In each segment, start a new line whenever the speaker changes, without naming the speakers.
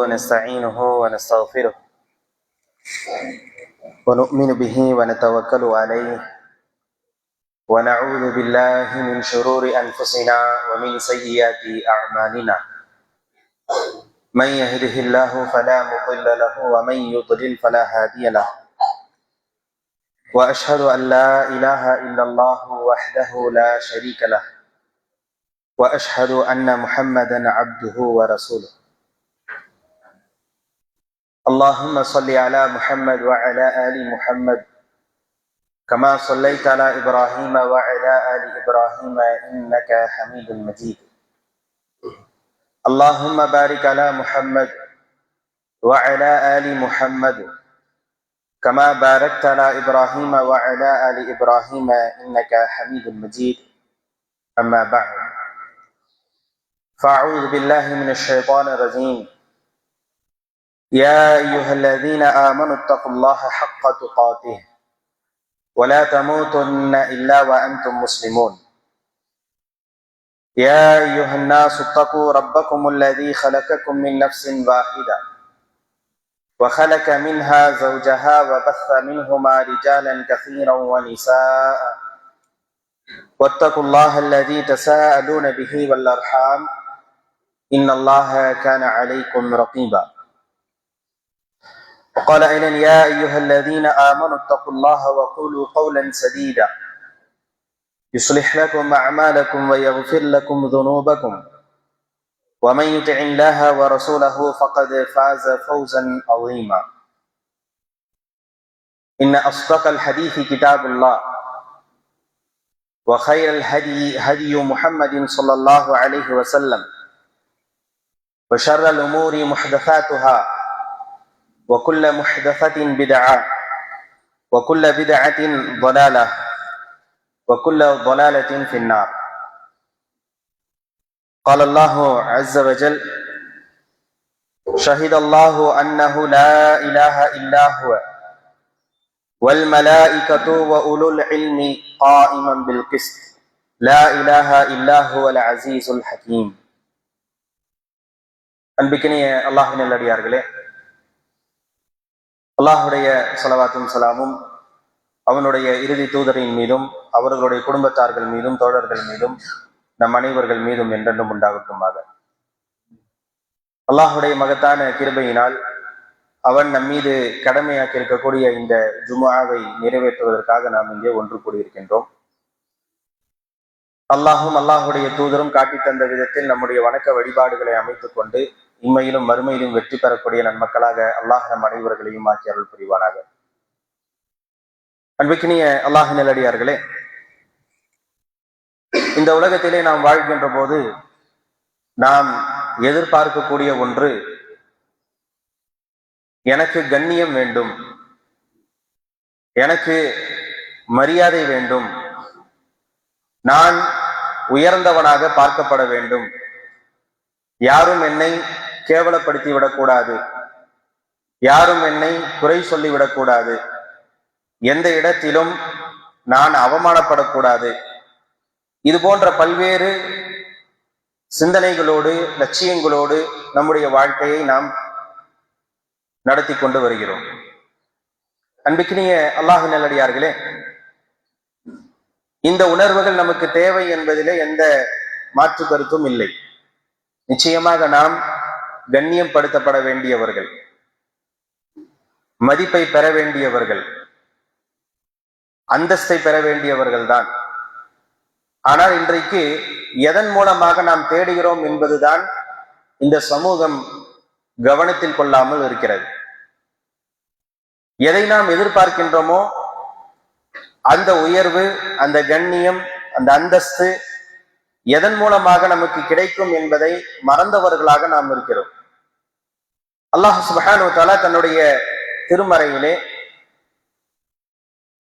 ونستعينه ونستغفره ونؤمن به ونتوكل عليه ونعوذ بالله من شرور أنفسنا ومن سيئات أعمالنا من يهده الله فلا مضل له ومن يضلل فلا هادي له وأشهد أن لا إله إلا الله وحده لا شريك له وأشهد أن محمدا عبده ورسوله اللهم صل على محمد وعلى آل محمد كما صليت على إبراهيم وعلى آل إبراهيم إنك حميد مجيد اللهم بارك على محمد وعلى آل محمد كما باركت على إبراهيم وعلى آل إبراهيم إنك حميد مجيد أما بعد فأعوذ بالله من الشيطان الرجيم يا أيها الذين آمنوا اتقوا الله حق تقاته ولا تموتن إلا وأنتم مسلمون يا أيها الناس اتقوا ربكم الذي خلقكم من نفس واحدة وخلق منها زوجها وبث منهما رجالا كثيرا ونساء واتقوا الله الذي تساءلون به والأرحام إن الله كان عليكم رقيبا وقال أيضا يا أيها الذين آمنوا اتقوا الله وقولوا قولا سديدا يصلح لكم أعمالكم ويغفر لكم ذنوبكم ومن يطع الله ورسوله فقد فاز فوزا عظيما إن أصدق الحديث كتاب الله وخير الهدي هدي محمد صلى الله عليه وسلم وشر الأمور محدثاتها وكل محدثة بدعة وكل بدعة ضلالة وكل ضلالة في النار قال الله عز وجل شهد الله أنه لا إله إلا هو والملائكة وأولو العلم قائما بالقسط لا إله إلا هو العزيز الحكيم அன்பிக்கினிய அல்லாஹ்வின் நல்லடியார்களே, அல்லாஹுடைய ஸலவாத்தும் ஸலாமும் அவனுடைய இறுதி தூதரின் மீதும் அவர்களுடைய குடும்பத்தார்கள் மீதும் தோழர்கள் மீதும் நம் அனைவர்கள் மீதும் என்றென்றும் உண்டாகட்டுமாக. அல்லாஹுடைய மகத்தான கிருபையினால் அவன் நம் மீது கடமையாக்கி இருக்கக்கூடிய இந்த ஜும்ஆவை நிறைவேற்றுவதற்காக நாம் இங்கே ஒன்று கூடியிருக்கின்றோம். அல்லாஹும் அல்லாஹுடைய தூதரும் காட்டி தந்த விதத்தில் நம்முடைய வணக்க வழிபாடுகளை அமைத்துக் கொண்டு இம்மையிலும் மறுமையிலும் வெற்றி பெறக்கூடிய நன்மக்களாக அல்லாஹ் நம் அனைவர்களையும் ஆக்கி அருள் புரிவானாக. அன்பிக்கினிய அல்லாஹ் நல்லடியார்களே, இந்த உலகத்திலே நாம் வாழ்கின்ற போது நாம் எதிர்பார்க்கக்கூடிய ஒன்று, எனக்கு கண்ணியம் வேண்டும், எனக்கு மரியாதை வேண்டும், நான் உயர்ந்தவனாக பார்க்கப்பட வேண்டும், யாரும் என்னை கேவலப்படுத்தி விடக்கூடாது, யாரும் என்னை குறை சொல்லிவிடக்கூடாது, எந்த இடத்திலும் நான் அவமானப்படக்கூடாது. இது போன்ற பல்வேறு சிந்தனைகளோடு லட்சியங்களோடு நம்முடைய வாழ்க்கையை நாம் நடத்தி கொண்டு வருகிறோம். அன்பிக்கினிய அல்லாஹ் நல்லடியார்களே, இந்த உணர்வுகள் நமக்கு தேவை என்பதிலே எந்த மாற்று கருத்தும் இல்லை. நிச்சயமாக நாம் கண்ணியப்படுத்தப்பட வேண்டியவர்கள், மதிப்பை பெற வேண்டியவர்கள், அந்தஸ்தை பெற வேண்டியவர்கள் தான். ஆனால் இன்றைக்கு எதன் மூலமாக நாம் தேடுகிறோம் என்பதுதான் இந்த சமூகம் கவனத்தில் கொள்ளாமல் இருக்கிறது. எதை நாம் எதிர்பார்க்கின்றோமோ அந்த உயர்வு, அந்த கண்ணியம், அந்த அந்தஸ்து எதன் மூலமாக நமக்கு கிடைக்கும் என்பதை மறந்தவர்களாக நாம் இருக்கிறோம். அல்லாஹ் சுப்ஹானஹு வ தஆலா தன்னுடைய திருமறையிலே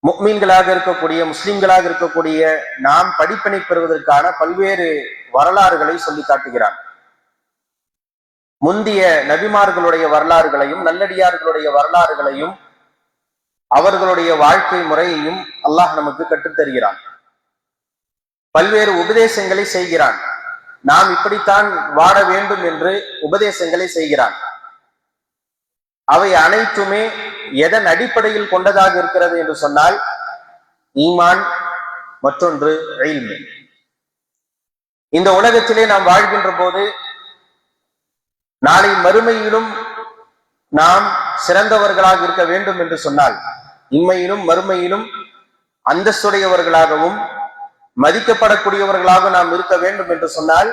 முஃமின்களாக இருக்கக்கூடிய முஸ்லிம்களாக இருக்கக்கூடிய நாம் படிப்பினை பெறுவதற்கான பல்வேறு வரலாறுகளை சொல்லி காட்டுகிறான். முந்திய நபிமார்களுடைய வரலாறுகளையும் நல்லடியார்களுடைய வரலாறுகளையும் அவர்களுடைய வாழ்க்கை முறையையும் அல்லாஹ் நமக்கு கற்றுத்தருகிறான். பல்வேறு உபதேசங்களை செய்கிறான். நாம் இப்படித்தான் வாழ வேண்டும் என்று உபதேசங்களை செய்கிறான். அவை அனைத்துமே எதன் அடிப்படையில் கொண்டதாக இருக்கிறது என்று சொன்னால் ஈமான், மற்றொன்று இல்மு. இந்த உலகத்திலே நாம் வாழ்கின்ற போது நாளை மறுமையிலும் நாம் சிறந்தவர்களாக இருக்க வேண்டும் என்று சொன்னால், இம்மையிலும் மறுமையிலும் அந்தஸ்துடையவர்களாகவும் மதிக்கப்படக்கூடியவர்களாக நாம் இருக்க வேண்டும் என்று சொன்னால்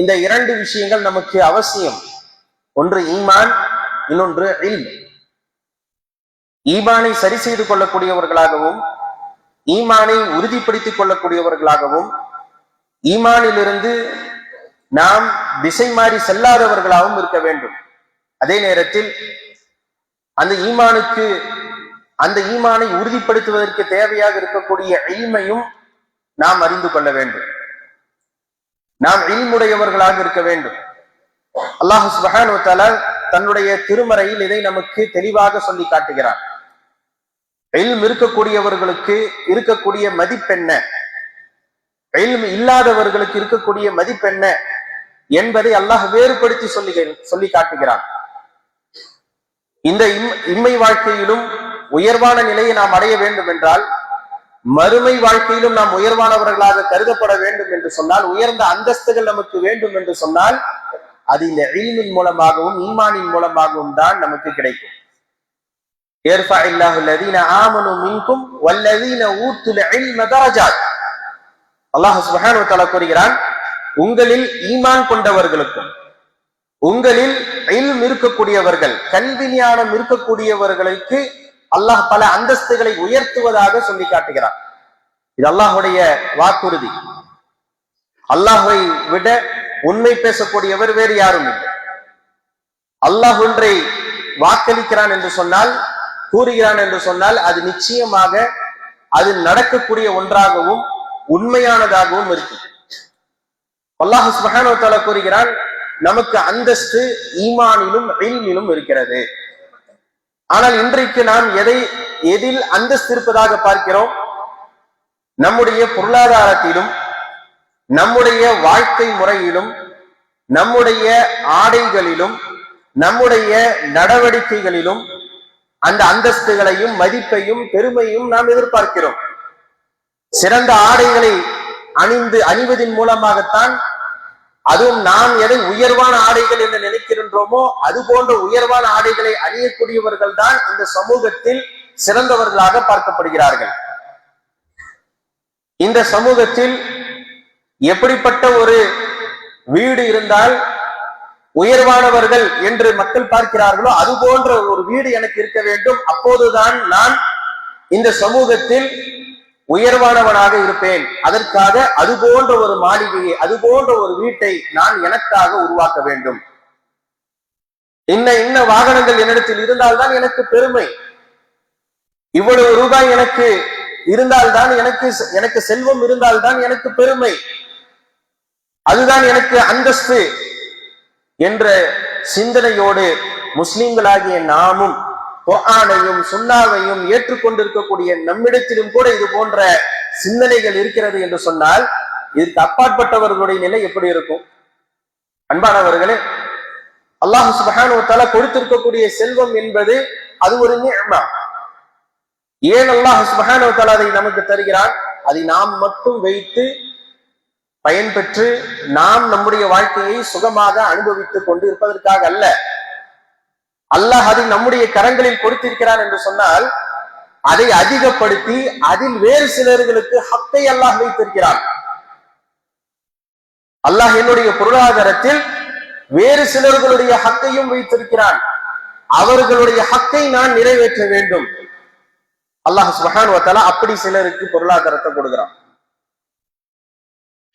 இந்த இரண்டு விஷயங்கள் நமக்கு அவசியம். ஒன்று ஈமான், இன்னொன்று இல்ம். ஈமானை சரி செய்து கொள்ளக்கூடியவர்களாகவும் ஈமானை உறுதிப்படுத்திக் கொள்ளக்கூடியவர்களாகவும் ஈமானிலிருந்து நாம் திசை மாறி செல்லாதவர்களாகவும் இருக்க வேண்டும். அதே நேரத்தில் அந்த ஈமானை உறுதிப்படுத்துவதற்கு தேவையாக இருக்கக்கூடிய இல்மையும் நாம் அறிந்து கொள்ள வேண்டும். நாம் இல்முடையவர்களாக இருக்க வேண்டும். அல்லாஹ் சுப்ஹானஹு வ தஆலா தன்னுடைய திருமறையில் இதை நமக்கு தெளிவாக சொல்லி காட்டுகிறார். இல்ம் இருக்கக்கூடியவர்களுக்கு இருக்கக்கூடிய மதிப்பென்ன, இல்ம் இல்லாதவர்களுக்கு இருக்கக்கூடிய மதிப்பென்ன என்பதை அல்லாஹ் வேறுபடுத்தி சொல்லி காட்டுகிறான். இந்த இம்மை வாழ்க்கையிலும் உயர்வான நிலையை நாம் அடைய வேண்டும் என்றால், மறுமை வாழ்க்கையிலும் நாம் உயர்வானவர்களாக கருதப்பட வேண்டும் என்று சொன்னால், உயர்ந்த அந்தஸ்துகள் நமக்கு வேண்டும் என்று சொன்னால், அது இந்த இல்மின் மூலமாகவும் ஈமானின் மூலமாகவும் தான் நமக்கு கிடைக்கும். அல்லாஹ் சுப்ஹானஹு வ தஆலா கூறுகிறான், உங்களில் ஈமான் கொண்டவர்களுக்கும் உங்களில் இல்ம் இருக்கக்கூடியவர்கள், கல்வி ஞானம் இருக்கக்கூடியவர்களுக்கு அல்லாஹ் பல அந்தஸ்துகளை உயர்த்துவதாக சொல்லி காட்டுகிறான். இது அல்லாஹுடைய வாக்குறுதி. அல்லாஹை விட உண்மை பேசக்கூடியவர் வேறு யாரும் இல்லை. அல்லாஹ் ஒன்றை வாக்களிக்கிறான் என்று சொன்னால், கூறுகிறான் என்று சொன்னால், அது நிச்சயமாக அது நடக்கக்கூடிய ஒன்றாகவும் உண்மையானதாகவும் இருக்கு. அல்லாஹ் சுப்ஹானஹு வ தஆலா கூறுகிறான், நமக்கு அந்தஸ்து ஈமானிலும் இல்மிலும் இருக்கிறது. ஆனால் இன்றைக்கு நாம் எதில் அந்தஸ்து இருப்பதாக பார்க்கிறோம்? நம்முடைய பொருளாதாரத்திலும், நம்முடைய வாழ்க்கை முறையிலும், நம்முடைய ஆடைகளிலும், நம்முடைய நடவடிக்கைகளிலும் அந்த அந்தஸ்துகளையும் மதிப்பையும் பெருமையும் நாம் எதிர்பார்க்கிறோம். சிறந்த ஆடைகளை அணிவதன் மூலமாகத்தான், அதுவும் நாம் எதை உயர்வான ஆடைகள் என்று நினைக்கின்றோமோ அது போன்ற உயர்வான ஆடைகளை அணியக்கூடியவர்கள் தான் இந்த சமூகத்தில் சிறந்தவர்களாக பார்க்கப்படுகிறார்கள். இந்த சமூகத்தில் எப்படிப்பட்ட ஒரு வீடு இருந்தால் உயர்வானவர்கள் என்று மக்கள் பார்க்கிறார்களோ அது போன்ற ஒரு வீடு எனக்கு இருக்க வேண்டும். அப்போதுதான் நான் இந்த சமூகத்தில் உயர்வானவனாக இருப்பேன். அதற்காக அது போன்ற ஒரு மாளிகையை, அது போன்ற ஒரு வீட்டை நான் எனக்காக உருவாக்க வேண்டும். இன்ன வாகனங்கள் என்னிடத்தில் இருந்தால்தான் எனக்கு பெருமை. இவ்வளவு ரூபாய் எனக்கு இருந்தால்தான், எனக்கு செல்வம் இருந்தால்தான் எனக்கு பெருமை, அதுதான் எனக்கு அந்தஸ்து என்ற சிந்தனையோடு முஸ்லிம்களாகிய நாமும் குர்ஆனையும் சுன்னாவையும் ஏற்றுக்கொண்டிருக்கக்கூடிய நம்மிடத்திலும் கூட இது போன்ற சிந்தனைகள் இருக்கிறது என்று சொன்னால், இதற்கு அப்பாற்பட்டவர்களுடைய நிலை எப்படி இருக்கும்? அன்பானவர்களே, அல்லாஹ் சுப்ஹானஹு வ தஆலா கொடுத்திருக்கக்கூடிய செல்வம் என்பது அது ஒரு நிஅமா. ஏன் அல்லாஹ் சுப்ஹானஹு வ தஆலா அதை நமக்கு தருகிறான்? அதை நாம் மட்டும் வைத்து பயன்பெற்று நாம் நம்முடைய வாழ்க்கையை சுகமாக அனுபவித்துக் கொண்டு இருப்பதற்காக அல்ல. அல்லாஹ் அதை நம்முடைய கரங்களில் கொடுத்திருக்கிறான் என்று சொன்னால், அதை அதிகப்படுத்தி அதில் வேறு சிலர்களுக்கு ஹக்கை அல்லாஹ் வைத்திருக்கிறான். அல்லாஹ் என்னுடைய பொருளாதாரத்தில் வேறு சிலர்களுடைய ஹக்கையும் வைத்திருக்கிறான். அவர்களுடைய ஹக்கை நான் நிறைவேற்ற வேண்டும். அல்லாஹ் சுப்ஹானஹு வ தஆலா அப்படி சிலருக்கு பொருளாதாரத்தை கொடுக்கிறான்.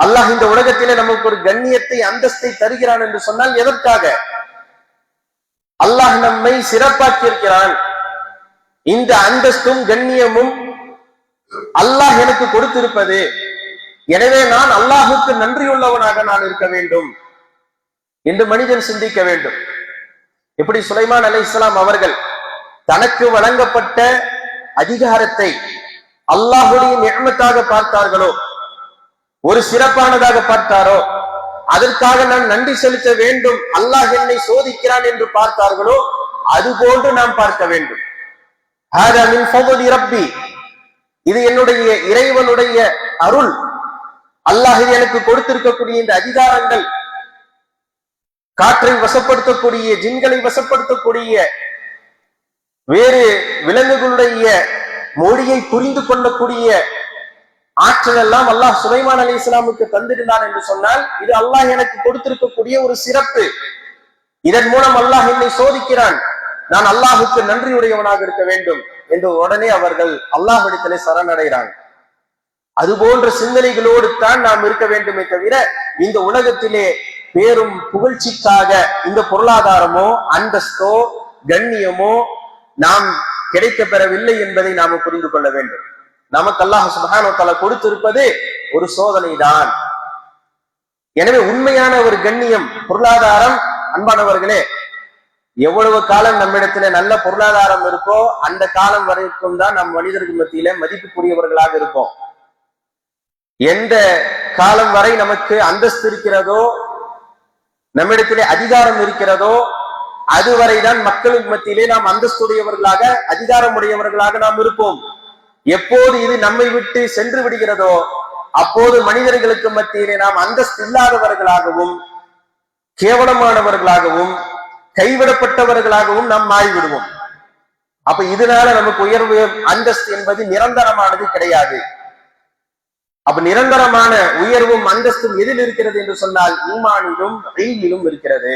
அல்லாஹ் இந்த உலகத்திலே நமக்கு ஒரு கண்ணியத்தை, அந்தஸ்தை தருகிறான் என்று சொன்னால் எதற்காக? அல்லாஹ் நம்மை சிறப்பாக்கி இருக்கிறான். இந்த அந்தஸ்தும் கண்ணியமும் அல்லாஹ் எனக்கு கொடுத்திருப்பது. எனவே நான் அல்லாஹுக்கு நன்றியுள்ளவனாக நான் இருக்க வேண்டும் என்று மனிதன் சிந்திக்க வேண்டும். எப்படி சுலைமான் அலைஹிஸ்ஸலாம் அவர்கள் தனக்கு வழங்கப்பட்ட அதிகாரத்தை அல்லாஹுடைய நிஅமத்தாக பார்த்தார்களோ, ஒரு சிறப்பானதாக பார்த்தாரோ, அதற்காக நான் நன்றி செலுத்த வேண்டும், அல்லாஹ் என்னை சோதிக்கிறான் என்று பார்த்தார்களோ, அது போன்று நாம் பார்க்க வேண்டும். இது என்னுடைய இறைவனுடைய அருள். அல்லாஹ் எனக்கு கொடுத்திருக்கக்கூடிய இந்த அதிகாரங்கள், காற்றை வசப்படுத்தக்கூடிய, ஜின்களை வசப்படுத்தக்கூடிய, வேறு விலங்குகளுடைய மொழியை புரிந்து கொள்ளக்கூடிய ஆற்றல் எல்லாம் அல்லாஹ் சுலைமான் அலைஹிஸ்ஸலாமுக்கு தந்திருந்தான் என்று சொன்னால் இது அல்லாஹ் எனக்கு கொடுத்திருக்கக்கூடிய ஒரு சிறப்பு. இதன் மூலம் அல்லாஹ் என்னை சோதிக்கிறான், நான் அல்லாஹுக்கு நன்றியுடையவனாக இருக்க வேண்டும் என்று உடனே அவர்கள் அல்லாஹ்விடத்திலே சரணடைகிறாங்க. அது போன்ற சிந்தனைகளோடு தான் நாம் இருக்க வேண்டுமே தவிர இந்த உலகத்திலே பேரும் புகழ்ச்சிக்காக இந்த பொருளாதாரமோ அந்தஸ்தோ கண்ணியமோ நாம் கிடைக்க பெறவில்லை என்பதை நாம புரிந்து கொள்ள வேண்டும். நமக்கு அல்லாஹ் சுப்ஹானஹு வ தஆலா கொடுத்திருப்பது ஒரு சோதனை தான். எனவே உண்மையான ஒரு கண்ணியம், பொருளாதாரம், அன்பானவர்களே, எவ்வளவு காலம் நம்மிடத்துல நல்ல பொருளாதாரம் இருக்கோ அந்த காலம் வரைக்கும் தான் நம் மனிதர்கள் மத்தியில மதிப்புக்குரியவர்களாக இருப்போம். எந்த காலம் வரை நமக்கு அந்தஸ்து இருக்கிறதோ, நம்மிடத்திலே அதிகாரம் இருக்கிறதோ, அதுவரைதான் மக்களுக்கு மத்தியிலே நாம் அந்தஸ்துடையவர்களாக, அதிகாரம் உடையவர்களாக நாம் இருப்போம். எப்போது இது நம்மை விட்டு சென்று விடுகிறதோ அப்போது மனிதர்களுக்கு மத்தியிலே நாம் அந்தஸ்து இல்லாதவர்களாகவும், கேவலமானவர்களாகவும், கைவிடப்பட்டவர்களாகவும் நாம் மாறிவிடுவோம். அப்ப இதனால நமக்கு உயர்வு அந்தஸ்து என்பது நிரந்தரமானது கிடையாது. அப்ப நிரந்தரமான உயர்வும் அந்தஸ்தும் எதில் இருக்கிறது என்று சொன்னால் ஈமானிலும் இல்மிலும் இருக்கிறது.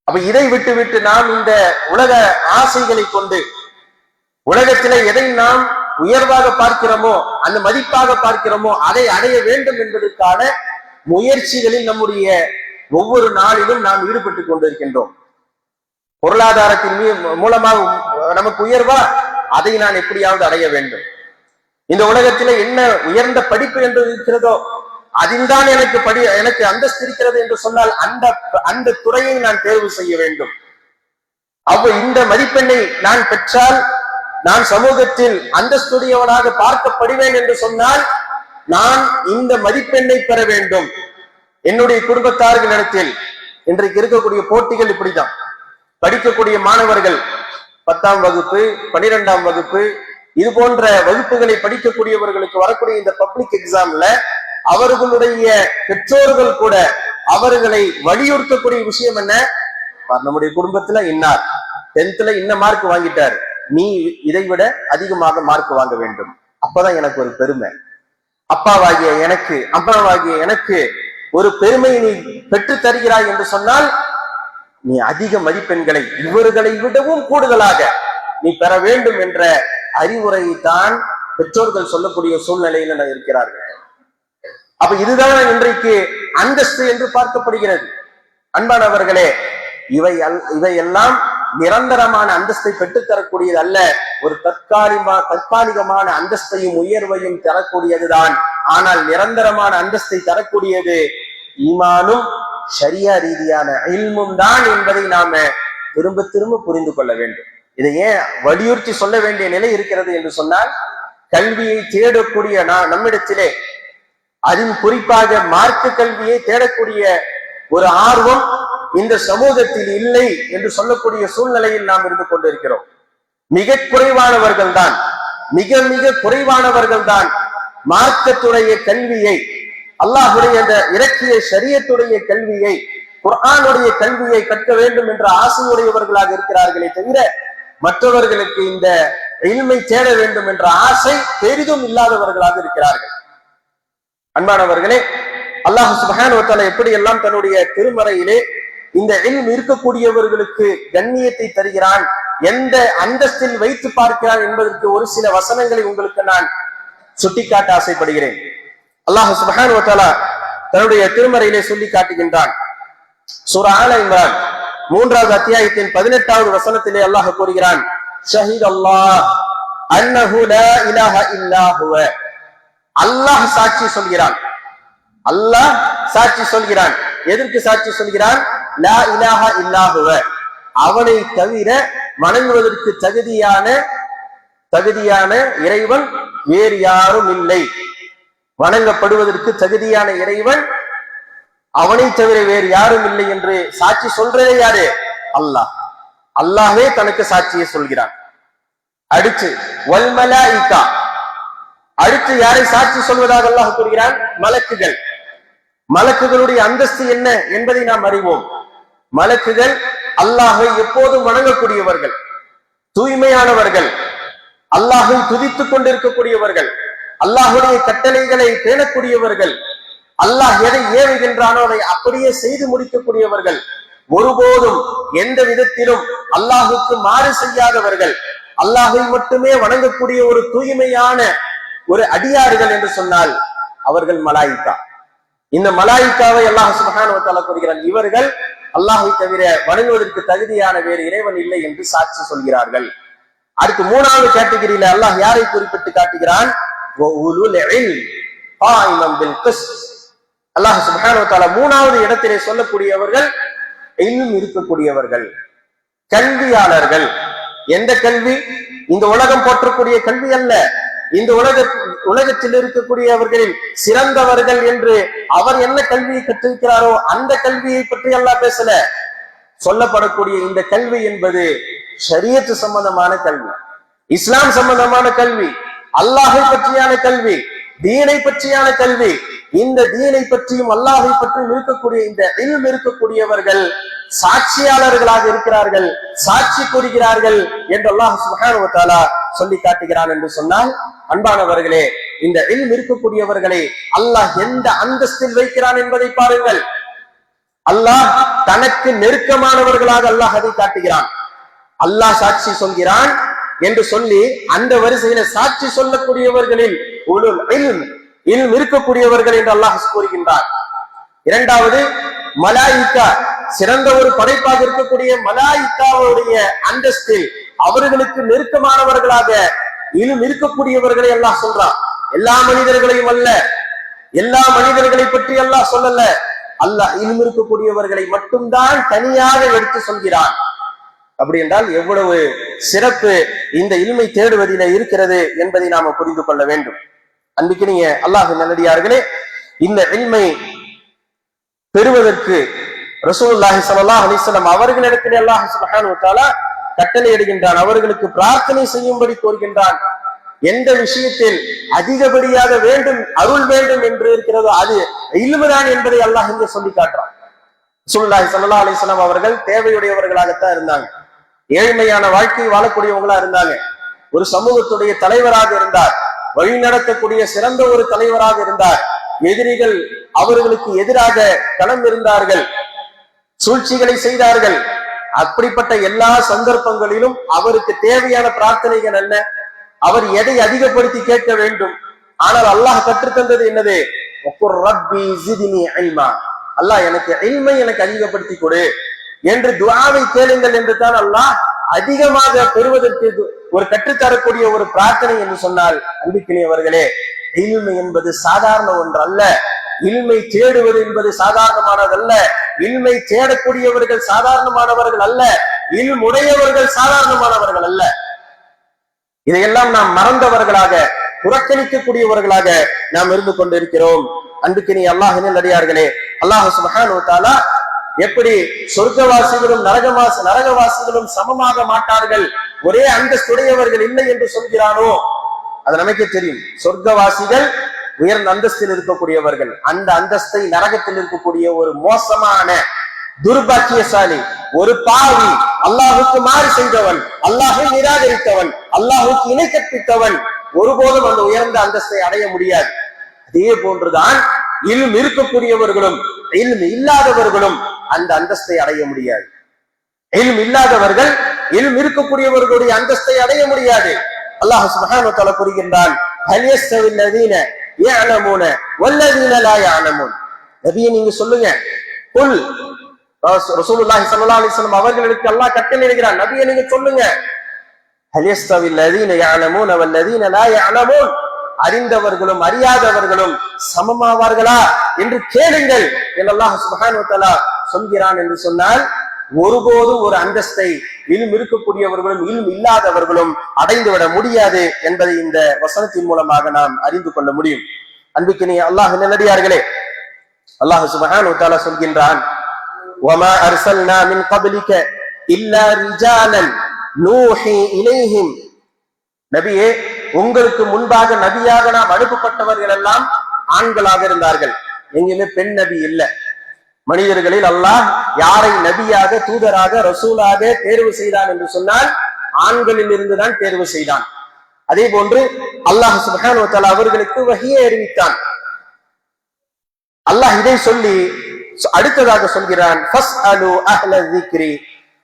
அப்ப இதை விட்டு விட்டு நாம் இந்த உலக ஆசைகளை கொண்டு உலகத்திலே எதை நாம் உயர்வாக பார்க்கிறோமோ, அந்த மதிப்பாக பார்க்கிறோமோ, அதை அடைய வேண்டும் என்பதற்கான முயற்சிகளில் நம்முடைய ஒவ்வொரு நாளிலும் நாம் ஈடுபட்டுக் கொண்டிருக்கின்றோம். பொருளாதாரத்தின் மூலமாக நமக்கு உயர்வா, அதை நான் எப்படியாவது அடைய வேண்டும். இந்த உலகத்திலே என்ன உயர்ந்த படிப்பு என்று இருக்கிறதோ அதில் தான் எனக்கு அந்தஸ்து இருக்கிறது என்று சொன்னால் அந்த துறையை நான் தேர்வு செய்ய வேண்டும். அப்ப இந்த மதிப்பெண்ணை நான் பெற்றால் நான் சமூகத்தில் அந்தஸ்துடையவனாக பார்க்கப்படுவேன் என்று சொன்னால் நான் இந்த மதிப்பெண்ணை பெற வேண்டும். என்னுடைய குடும்பத்தார்களிடத்தில் இன்றைக்கு இருக்கக்கூடிய போட்டிகள் இப்படிதான். படிக்கக்கூடிய மாணவர்கள் 10ஆம் வகுப்பு, 12ஆம் வகுப்பு, இது போன்ற வகுப்புகளை படிக்கக்கூடியவர்களுக்கு வரக்கூடிய இந்த பப்ளிக் எக்ஸாம்ல அவர்களுடைய பெற்றோர்கள் கூட அவர்களை வலியுறுத்தக்கூடிய விஷயம் என்ன? நம்முடைய குடும்பத்துல இன்னார் 10th இன்ன மார்க் வாங்கிட்டார், நீ இதை விட அதிகமாக மார்க் வாங்க வேண்டும், அப்பதான் எனக்கு ஒரு பெருமை. அப்பாவாகிய எனக்கு, அம்மாவாகிய எனக்கு ஒரு பெருமையை நீ பெற்று தருகிறாய் என்று சொன்னால் நீ அதிக மதிப்பெண்களை இவர்களை விடவும் கூடுதலாக நீ பெற வேண்டும் என்ற அறிவுரையை தான் பெற்றோர்கள் சொல்லக்கூடிய சூழ்நிலையில இருக்கிறார்கள். அப்ப இதுதான் இன்றைக்கு அந்தஸ்து என்று பார்க்கப்படுகிறது. அன்பானவர்களே, இவையெல்லாம் நிரந்தரமான அந்தஸ்தை பெற்றுத்தரக்கூடியது அல்ல, ஒரு தற்காலிகமான அந்தஸ்தையும் உயர்வையும் தரக்கூடியதுதான். ஆனால் நிரந்தரமான அந்தஸ்தை தரக்கூடியது ஈமானும் ஷரியா ரீதியான இல்மும் தான் என்பதை நாம திரும்ப திரும்ப புரிந்து கொள்ள வேண்டும். இதை ஏன் வலியுறுத்தி சொல்ல வேண்டிய நிலை இருக்கிறது என்று சொன்னால், கல்வியை தேடக்கூடிய நம்மிடத்திலே, அதில் குறிப்பாக மார்க்க கல்வியை தேடக்கூடிய ஒரு ஆர்வம் இந்த சமூகத்தில் இல்லை என்று சொல்லக்கூடிய சூழ்நிலையில் நாம் இருந்து கொண்டிருக்கிறோம். மிக குறைவானவர்கள் தான், மிக மிக குறைவானவர்கள் தான் மார்க்கத்துடைய கல்வியை, அல்லாஹுடைய அந்த இறக்கிய ஷரியத்துடைய கல்வியை, குர்ஆனுடைய கல்வியை கற்க வேண்டும் என்ற ஆசையுடையவர்களாக இருக்கிறார்களே தவிர மற்றவர்களுக்கு இந்த இல்மை தேட வேண்டும் என்ற ஆசை பெரிதும் இல்லாதவர்களாக இருக்கிறார்கள். அன்பானவர்களே, அல்லாஹ் சுப்ஹானஹு வ தஆலா எப்படி எல்லாம் தன்னுடைய திருமறையிலே இந்த இல்ம் இருக்கக்கூடியவர்களுக்கு கண்ணியத்தை தருகிறான், எந்த அந்தஸ்தில் வைத்து பார்க்கிறான் என்பதற்கு ஒரு சில வசனங்களை உங்களுக்கு நான் சுட்டிக்காட்ட ஆசைப்படுகிறேன். அல்லாஹ் சுப்ஹானஹு வ தஆலா தன்னுடைய திருமறையிலே சொல்லி காட்டுகின்றான். சூரா ஆல இம்ரான் 3வது அத்தியாயத்தின் 18வது வசனத்திலே அல்லாஹ் கூறுகிறான், ஷஹீத் அல்லாஹ் அன்னஹு லா இலாஹ இல்லா ஹுவ. அல்லாஹ் சாட்சி சொல்கிறான். அல்லாஹ் சாட்சி சொல்கிறான். எதற்கு சாட்சி சொல்கிறான்? லா இலாஹ இல்லா ஹுவ, அவனை தவிர வணங்குவதற்கு தகுதியான இறைவன் வேறு யாரும் இல்லை. வணங்கப்படுவதற்கு தகுதியான இறைவன் அவனை தவிர வேறு யாரும் இல்லை என்று சாட்சி சொல்றதே யாரு? அல்லாஹ். அல்லாஹே தனக்கு சாட்சியை சொல்கிறான். அடுத்து வல் மலாயிகா, அடுத்து யாரை சாட்சி சொல்வதாக அல்லாஹ் கூறுகிறான்? மலக்குகள். மலக்குகளுடைய அந்தஸ்து என்ன என்பதை நாம் அறிவோம். மலக்குகள் அல்லாஹை எப்போதும் வணங்கக்கூடியவர்கள், தூய்மையானவர்கள், அல்லாஹை துதித்துக் கொண்டிருக்கக்கூடியவர்கள், அல்லாஹுடைய கட்டளைகளை பேணக்கூடியவர்கள், அல்லாஹ் எதை ஏவுகின்றானோ அதை அப்படியே செய்து முடிக்கக்கூடியவர்கள், ஒருபோதும் எந்த விதத்திலும் அல்லாஹுக்கு மாறு செய்யாதவர்கள், அல்லாஹை மட்டுமே வணங்கக்கூடிய ஒரு தூய்மையான ஒரு அடியார்கள் என்று சொன்னால் அவர்கள் மலாயிகா. இந்த மலாயிகாவை அல்லாஹ் சுப்ஹானஹு வ தஆலா கூறுகிறான், இவர்கள் அல்லாஹை தவிர வணங்குவதற்கு தகுதியான வேறு இறைவன் இல்லை என்று சாட்சி சொல்கிறார்கள். அடுத்து மூணாவது கேட்டகரியில அல்லாஹ் யாரை குறிப்பிட்டு காட்டுகிறான்? அல்லாஹ் சுப்ஹானஹு வ தஆலா மூணாவது இடத்திலே சொல்லக்கூடியவர்கள் இல்ம் இருக்கக்கூடியவர்கள், கல்வியாளர்கள். எந்த கல்வி? இந்த உலகம் போற்றக்கூடிய கல்வி அல்ல. இந்த உலகத்தில் இருக்கக்கூடியவர்களில் சிறந்தவர்கள் என்று அவர் என்ன கல்வியை கற்றிருக்கிறாரோ அந்த கல்வியை பற்றி அல்லாஹ் பேசல. சொல்லப்படக்கூடிய இந்த கல்வி என்பது ஷரியத் சம்பந்தமான கல்வி, இஸ்லாம் சம்பந்தமான கல்வி, அல்லாஹை பற்றியான கல்வி, தீனை பற்றியான கல்வி. இந்த தீனை பற்றியும் அல்லாஹை பற்றியும் இருக்கக்கூடிய இந்த இல்ம் இருக்கக்கூடியவர்கள் சாட்சியாளர்களாக இருக்கிறார்கள், சாட்சி கூறுகிறார்கள் என்று அல்லாஹ் சுப்ஹானஹு வ தஆலா சொல்லி காட்டுகிறான் என்று சொன்னால், அன்பானவர்களே, இந்த இல்ம் இருக்கக்கூடியவர்களை அல்லாஹ் எந்த அந்தஸ்தில் வைக்கிறான் என்பதை பாருங்கள். அல்லாஹ் தனக்கு நெருக்கமானவர்களாக அல்லாஹ் அதை காட்டுகிறான். அல்லாஹ் சாட்சி சொல்கிறான் என்று சொல்லி அந்த வரிசையில சாட்சி சொல்லக்கூடியவர்களில் உலுல் இல்ம் இருக்கக்கூடியவர்கள் என்று அல்லாஹ் கூறுகின்றார். இரண்டாவது மலாயிகா, சிறந்த ஒரு படைப்பாக இருக்கக்கூடிய மலாயிகாவுடைய அந்தஸ்தில் அவர்களுக்கு நெருக்கமானவர்களாக இல்ம் இருக்கக்கூடியவர்களை அல்லாஹ் சொல்றான். எல்லா மனிதர்களையும் அல்ல, எல்லா மனிதர்களை பற்றி அல்லாஹ் சொல்லல. அல்லாஹ் இல்ம் இருக்கக்கூடியவர்களை மட்டும்தான் தனியாக எடுத்து சொல்கிறான். அப்படி என்றால் எவ்வளவு சிறப்பு இந்த இல்மை தேடுவதிலே இருக்கிறது என்பதை நாம புரிந்து கொள்ள வேண்டும். அன்பிற்கினிய அல்லாஹ் நல்லடியார்களே, இந்த இல்மை பெறுவதற்கு ரசூலுல்லாஹி ஸல்லல்லாஹு அலைஹி வஸல்லம் அவர்களிடத்திலே அல்லாஹ் சுப்ஹானஹு வ தஆலா கட்டளை இடுகின்றான், அவர்களுக்கு பிரார்த்தனை செய்யும்படி கோருகின்றான். எந்த விஷயத்தில் அதிகப்படியாக வேண்டும், அருள் வேண்டும் என்று இருக்கிறதோ அது இல்முதான் என்பதை அல்லாஹ் இங்கே சொல்லி காட்டுறான். ரசூலுல்லாஹி ஸல்லல்லாஹு அலைஹி வஸல்லம் அவர்கள் தேவையுடையவர்களாகத்தான் இருந்தாங்க, ஏழ்மையான வாழ்க்கை வாழக்கூடியவங்களா இருந்தாங்க, ஒரு சமூகத்துடைய தலைவராக இருந்தார், வழி நடத்தக்கூடிய சிறந்த ஒரு தலைவராக இருந்தார். எதிரிகள் அவர்களுக்கு எதிராக களம் இருந்தார்கள், சூழ்ச்சிகளை செய்தார்கள். அப்படிப்பட்ட எல்லா சந்தர்ப்பங்களிலும் அவருக்கு தேவையான பிரார்த்தனைகள் என்ன? அவர் எதை அதிகப்படுத்தி கேட்க வேண்டும்? ஆனால் அல்லாஹ் கற்றுத்தந்தது என்னது? ரப்பி ஜித்னி இல்மா, அல்லாஹ் எனக்கு இல்மை எனக்கு அதிகப்படுத்தி கொடு என்று துஆவை கேளுங்கள் என்று தான் அல்லாஹ் அதிகமாக பெறுவதற்கு ஒரு கற்றுத்தரக்கூடிய ஒரு பிரார்த்தனை என்று சொன்னால், அன்பிற்கினியவர்களே, இல்மை என்பது சாதாரண ஒன்று அல்ல. இல்மை தேடுவது என்பது சாதாரணமானதல்ல. இல்மை தேடக்கூடியவர்கள் சாதாரணமானவர்கள் அல்ல, இல்ம் உடையவர்கள் சாதாரணமானவர்கள் அல்ல. இதையெல்லாம் நாம் மறந்தவர்களாக, புறக்கணிக்கக்கூடியவர்களாக நாம் இருந்து கொண்டிருக்கிறோம். அன்புக்கினி அல்லாஹின் அடியார்களே, அல்லாஹ் சுப்ஹானஹு வ தஆலா எப்படி சொர்க்கவாசிகளும் நரகவாசிகளும் சமமாக மாட்டார்கள், ஒரே அந்தஸ்துடையவர்கள் இல்லை என்று சொல்கிறானோ, அது நமக்கே தெரியும். சொர்க்கவாசிகள் உயர்ந்த அந்தஸ்தில் இருக்கக்கூடியவர்கள், அந்த அந்தஸ்தை நரகத்தில் இருக்கக்கூடிய ஒரு மோசமான துர்பாக்கியசாலி, ஒரு பாவி, அல்லாஹுக்கு மாறு செய்தவன், அல்லாஹை நிராகரித்தவன், அல்லாஹுக்கு இணை கற்பித்தவன் ஒருபோதும் அந்த உயர்ந்த அந்தஸ்தை அடைய முடியாது. அதே போன்றுதான் இல்ம் இருக்கக்கூடியவர்களும் இல்ம் இல்லாதவர்களும் அந்த அந்தஸ்தை அடைய முடியாது. இல்ம் இல்லாதவர்கள் இல்ம் இருக்கக்கூடியவர்களுடைய அந்தஸ்தை அடைய முடியாது. அல்லாஹ் சுப்ஹானஹு வ தஆலா கூறுகின்றான், ஹல் யஸ்தவில் லதீன யஅலமூன வல்லதீன லா யஅலமூன். நபியே நீங்க சொல்லுங்க, குல், ரசூலுல்லாஹி ஸல்லல்லாஹு அலைஹி வஸல்லம் அவர்களுக்கு அல்லாஹ் கட்டளையிடுகிறான், நபியே நீங்க சொல்லுங்க, ஹல் யஸ்தவில் லதீன யஅலமூன வல்லதீன லா யஅலமூன், அறிந்தவர்களும் அறியாதவர்களும் சமமாவார்களா என்று கேளுங்கள் என்று அல்லாஹ் சுப்ஹானஹு வ தஆலா சொல்கிறான் என்று சொன்னால், ஒருபோதும் ஒரு அந்தஸ்தை இல்ம் இருக்கக்கூடியவர்களும் இல்ம் இல்லாதவர்களும் அடைந்துவிட முடியாது என்பதை இந்த வசனத்தின் மூலமாக நாம் அறிந்து கொள்ள முடியும். அன்புக்கினிய அல்லாஹ் நல்லடியார்களே, அல்லாஹ் சுப்ஹானஹு வ தஆலா சொல்கின்றான், வமா அர்சல்னா மின் கப்லிக இல்லா ரிஜாலன் நூஹி இலைஹிம். நபியே, உங்களுக்கு முன்பாக நபியாக நாம் அனுப்பப்பட்டவர்கள் எல்லாம் ஆண்களாக இருந்தார்கள். எங்கேயுமே பெண் நபி இல்ல. மனிதர்களில் அல்லாஹ் யாரை நபியாக, தூதராக, ரசூலாக தேர்வு செய்தான் என்று சொன்னால் ஆண்களில் இருந்துதான் தேர்வு செய்தான். அதே போன்று அல்லாஹ் சுப்ஹானஹு வ தஆலா அவர்களுக்கு வஹியை அறிவித்தான். அல்லாஹ் இதை சொல்லி அடுத்ததாக சொல்கிறான், ஃபஸ்அலு அஹ்ல ذிக்ரி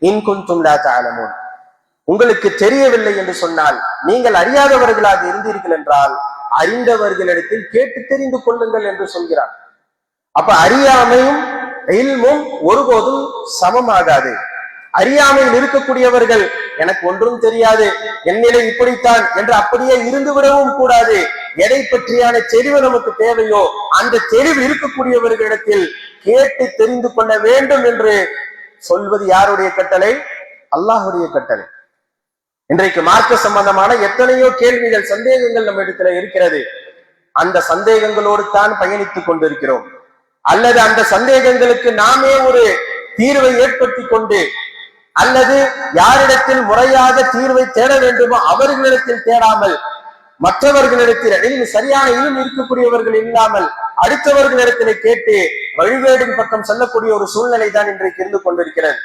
இன் குன்தும் லா தஅலமூன். உங்களுக்கு தெரியவில்லை என்று சொன்னால், நீங்கள் அறியாதவர்களாக இருந்தீர்கள் என்றால் அறிந்தவர்களிடத்தில் கேட்டு தெரிந்து கொள்ளுங்கள் என்று சொல்கிறார். அப்ப அறியாமையும் இல்மும் ஒருபோதும் சமமாகாது. அறியாமையில் இருக்கக்கூடியவர்கள் எனக்கு ஒன்றும் தெரியாது, என் நிலை இப்படித்தான் என்று அப்படியே இருந்து விடவும் கூடாது. எதை பற்றியான தெளிவு நமக்கு தேவையோ அந்த தெளிவு இருக்கக்கூடியவர்களிடத்தில் கேட்டு தெரிந்து கொள்ள வேண்டும் என்று சொல்வது யாருடைய கட்டளை? அல்லாஹுடைய கட்டளை. இன்றைக்கு மார்க்க சம்பந்தமான எத்தனையோ கேள்விகள், சந்தேகங்கள் நம்ம இடத்துல இருக்கிறது. அந்த சந்தேகங்களோடு தான் பயணித்துக் கொண்டிருக்கிறோம். அல்லது அந்த சந்தேகங்களுக்கு நாமே ஒரு தீர்வை ஏற்படுத்தி கொண்டு, அல்லது யாரிடத்தில் முறையாக தீர்வை தேட வேண்டுமோ அவர்களிடத்தில் தேடாமல், மற்றவர்களிடத்தில் சரியான இல்ம் இருக்கக்கூடியவர்கள் இல்லாமல் அடுத்தவர்களிடத்திலே கேட்டு வழிவேடின் பக்கம் செல்லக்கூடிய ஒரு சூழ்நிலை தான் இன்றைக்கு இருந்து கொண்டிருக்கிறது.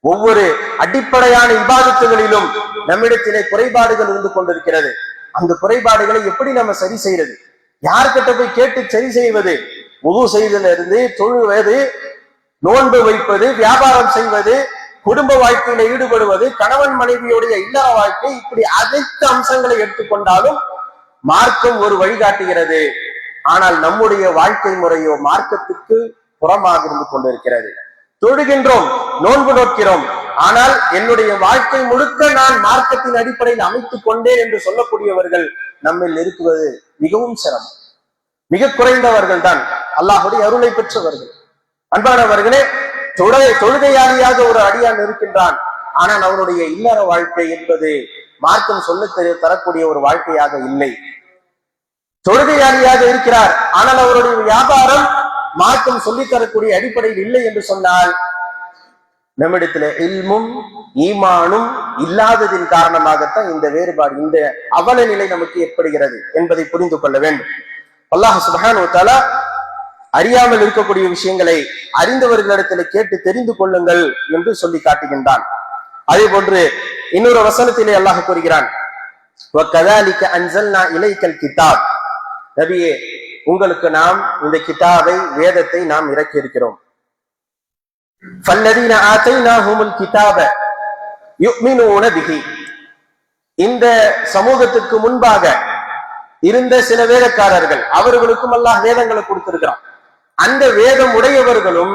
ஒவ்வொரு அடிப்படையான இபாதத்துகளிலும் நம்மிடத்திலே குறைபாடுகள் இருந்து கொண்டிருக்கிறது. அந்த குறைபாடுகளை எப்படி நம்ம சரி செய்யறது? யார்கிட்ட போய் கேட்டு சரி செய்வது? வுது செய்வதில் இருந்து தொழுவது, நோன்பு வைப்பது, வியாபாரம் செய்வது, குடும்ப வாழ்க்கையில ஈடுபடுவது, கணவன் மனைவியுடைய இல்லற வாழ்க்கை, இப்படி அனைத்து அம்சங்களை எடுத்துக்கொண்டாலும் மார்க்கம் ஒரு வழிகாட்டுகிறது. ஆனால் நம்முடைய வாழ்க்கை முறையோ மார்க்கத்துக்கு புறமாக இருந்து கொண்டிருக்கிறது. தொழுகின்றோம், நோன்பு நோக்கிறோம், ஆனால் என்னுடைய வாழ்க்கை முழுக்க நான் மார்க்கத்தின் அடிப்படையில் அமைத்துக் கொண்டேன் என்று சொல்லக்கூடியவர்கள் நம்மில் இருக்குவது மிகவும் சிரமம். மிக குறைந்தவர்கள் தான் அல்லாஹுடைய அருளை பெற்றவர்கள். அன்பானவர்களே, தொழுகையாளியாக ஒரு அடியான் இருக்கின்றான், ஆனால் அவனுடைய இல்லற வாழ்க்கை என்பது மார்க்கம் சொல்ல தரக்கூடிய ஒரு வாழ்க்கையாக இல்லை. தொழுகையாளியாக இருக்கிறார், ஆனால் அவருடைய வியாபாரம் மார்க்கம் சொல்லித் தரக்கூடிய அடிப்படையில் இல்லை என்று சொன்னால் நம்மிடத்துல இல்மும் ஈமானும் இல்லாததின் காரணமாகத்தான் இந்த வேறுபாடு, இந்த அவல நிலை நமக்கு ஏற்படுகிறது என்பதை புரிந்து கொள்ள வேண்டும். அல்லாஹ் சுப்ஹானஹு வ தஆலா அறியாமல் இருக்கக்கூடிய விஷயங்களை அறிந்தவர்களிடத்தில் கேட்டு தெரிந்து கொள்ளுங்கள் என்று சொல்லி காட்டுகின்றான். அதே போன்று இன்னொரு வசனத்திலே அல்லாஹ் கூறுகிறான், வகதாலிக அன்ஸல்னா இலைக்கல் கிதாப். நபியே, உங்களுக்கு நாம் இந்த கிதாபை, வேதத்தை நாம் இறக்கி இருக்கிறோம். ஃபல்லதீன ஆதைனாஹுமுல் கிதாப யுமினூன பிஹி. இந்த சமூகத்துக்கு முன்பாக இருந்த சில வேதக்காரர்கள், அவர்களுக்கும் அல்லாஹ் வேதங்களை கொடுத்திருக்கிறான். அந்த வேதம் உடையவர்களும்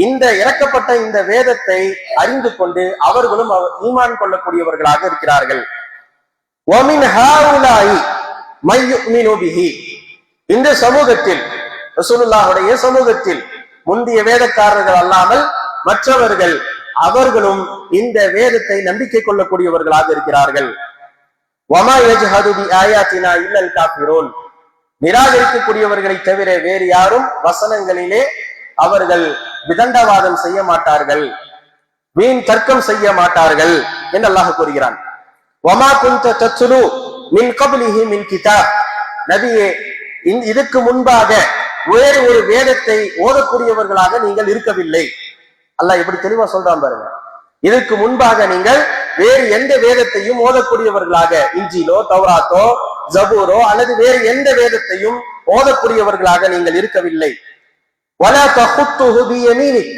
இந்த இறக்கப்பட்ட இந்த வேதத்தை அறிந்து கொண்டு அவர்களும் ஈமான் கொள்ளக்கூடியவர்களாக இருக்கிறார்கள். வமின் ஹாஉலாஇ மை யுமினு பிஹி. இந்த சமூகத்தில், ரசூலுல்லாஹுடைய சமூகத்தில் முந்திய வேதக்காரர்கள் அல்லாமல் மற்றவர்கள், அவர்களும் இந்த வேதத்தை நம்பிக்கை கொள்ளக்கூடியவர்களாக இருக்கிறார்கள். வமா யஜ்ஹது பி ஆயாத்தினா இல்லல் காஃபிரூன். நிராகரிக்கக்கூடியவர்களை தவிர வேறு யாரும் வசனங்களிலே அவர்கள் விதண்டவாதம் செய்ய மாட்டார்கள், வீண் தர்க்கம் செய்ய மாட்டார்கள் என்று அல்லாஹ் கூறுகிறான். வமா குன்த தத்லு மின் கப்லிஹி மின் கிதாப். நபியே, இதுக்கு முன்பாக வேறு ஒரு வேதத்தை ஓதக்கூடியவர்களாக நீங்கள் இருக்கவில்லை. அல்லாஹ் எப்படி தெளிவா சொல்றான் பாருங்க. இதுக்கு முன்பாக நீங்கள் வேறு எந்த வேதத்தையும் ஓதக்கூடியவர்களாக, இஞ்சிலோ தௌராத்தோ ஜபூரோ அல்லது வேறு எந்த வேதத்தையும் ஓதக்கூடியவர்களாக நீங்கள் இருக்கவில்லை. வலா தஹுத்துஹு பியமீனிக்.